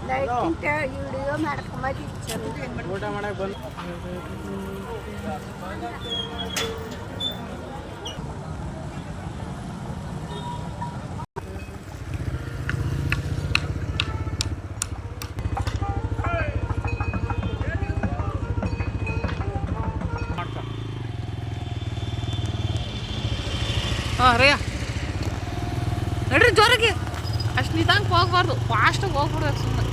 video ಮಾಡ್ಕೊಂಬಂದಿತ್ತು ಊಟ ಮಾಡಕ್ಕೆ ಬಂದು ಹಾಂ ರಯ್ಯ ನಡ್ರಿ ಜೋರಾಗಿ ಅಷ್ಟು ನಿಧಾನಕ್ಕೆ ಹೋಗ್ಬಾರ್ದು ಫಾಸ್ಟಾಗಿ ಹೋಗ್ಬಿಡ್ಬೇಕು ಸುಮ್ಮನೆ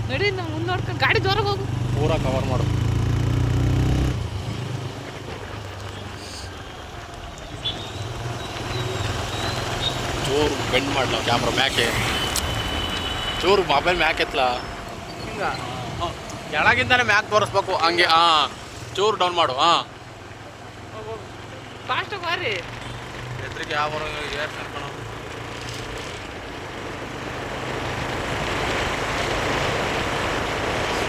ನಡಿ ನಾವು ಮುಂದೆ ನೋಡ್ಕೊಂಡು ಗಾಡಿ ಜೋರಾಗಿ ಹೋಗು ಪೂರ ಕವರ್ ಮಾಡು ಚೂರು ಬೆಂಡ್ ಮಾಡಲ ಕ್ಯಾಮ್ರಾ ಮ್ಯಾಕೆ ಚೂರು ಮೊಬೈಲ್ ಮ್ಯಾಕ್ ಎತ್ತಲ ಹಿಂಗ ಕೆಳಗಿಂದಾನೆ ಮ್ಯಾಕ್ ತೋರಿಸ್ಬೇಕು ಹಂಗೆ ಹಾಂ ಚೂರು ಡೌನ್ ಮಾಡು ಹಾಂ ಫಾಸ್ಟಾಗಿ ಬಾರಿ ಎದ್ರಿಗೆ ಯಾವ ಏರ್ ಕರ್ಕೊಂಡು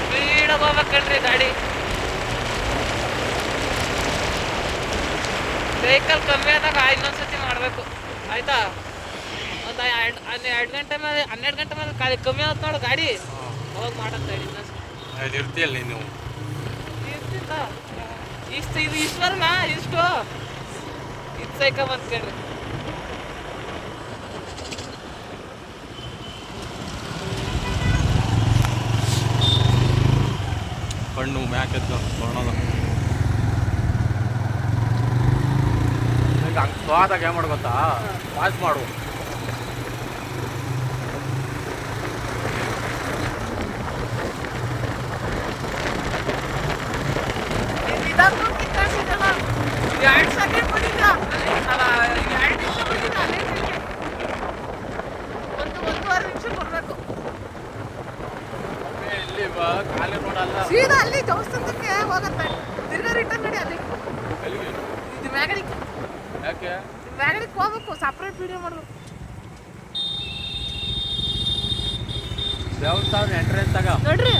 ಸ್ಪೀಡಾಗಿ ಹೋಗ್ಬೇಕಲ್ರಿ ಗಾಡಿ ವೆಹಿಕಲ್ ಕಮ್ಮಿ ಆದಾಗ ಇನ್ನೊಂದ್ಸತಿ ಮಾಡಬೇಕು ಆಯ್ತಾ ಒಂದು 2 ಗಂಟೆ ಮೇಲೆ 12 ಗಂಟೆ ಮೇಲೆ ಕಮ್ಮಿ ಆಗುತ್ತೆ ನೋಡು ಗಾಡಿ ಅವಾಗ ಮಾಡಂತ ಹೇಳಿ ಇನ್ನೊಂದ್ಸತಿ ಇರ್ತೀಯಲ್ಲ ನೀನು ಇರ್ತಿಲ್ಲ ಇದು ಇಷ್ಟವರ್ನ ಇಷ್ಟು ಇದು ಸೈಕ ಬಂದ್ಕೊಂಡ್ರಿ ಕಣ್ಣು ಮ್ಯಾಕ್ ಎತ್ತು ಕೊರೋನದ ಈಗ ಹಂಗೆ ಸ್ವಾದಾಗ ಏನು ಮಾಡು ಗೊತ್ತಾ ವಾಚ್ ಮಾಡು ಸೀದಾ ಅಲ್ಲಿ ದೇವಸ್ಥಾನಕ್ಕೆ ಹೋಗತ್ತೆ ತಿರ್ಗಾ ರಿಟರ್ನ್ ನಡಿ ಅಲ್ಲಿ ಇದು ಮ್ಯಾಗಡಿಗೆ ಯಾಕೆ ಮ್ಯಾಗಡಿಗೆ ಹೋಗ್ಬೇಕು ಸಪ್ರೇಟ್ ವಿಡಿಯೋ ಮಾಡ್ಬೇಕು ದೇವಸ್ಥಾನ ಎಂಟ್ರೆನ್ಸ್ ಆಗ ನೋಡ್ರಿ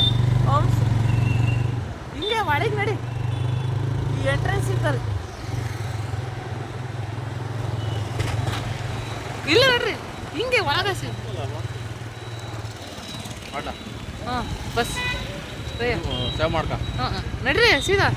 ಓಮ್ಸ್ ಹಿಂಗೆ ಒಳಗೆ ನಡಿ ಈ ಎಂಟ್ರೆನ್ಸ್ ಇರ್ತದೆ ಇಲ್ಲ ನೋಡ್ರಿ ಹಿಂಗೆ ಒಳಗೆ ಮಾಡ ಹಾಂ ಬಸ್ ಸೇವ್ ಮಾಡ್ಕ ಹಾಂ ನಡ್ರಿ ಸೀದಾ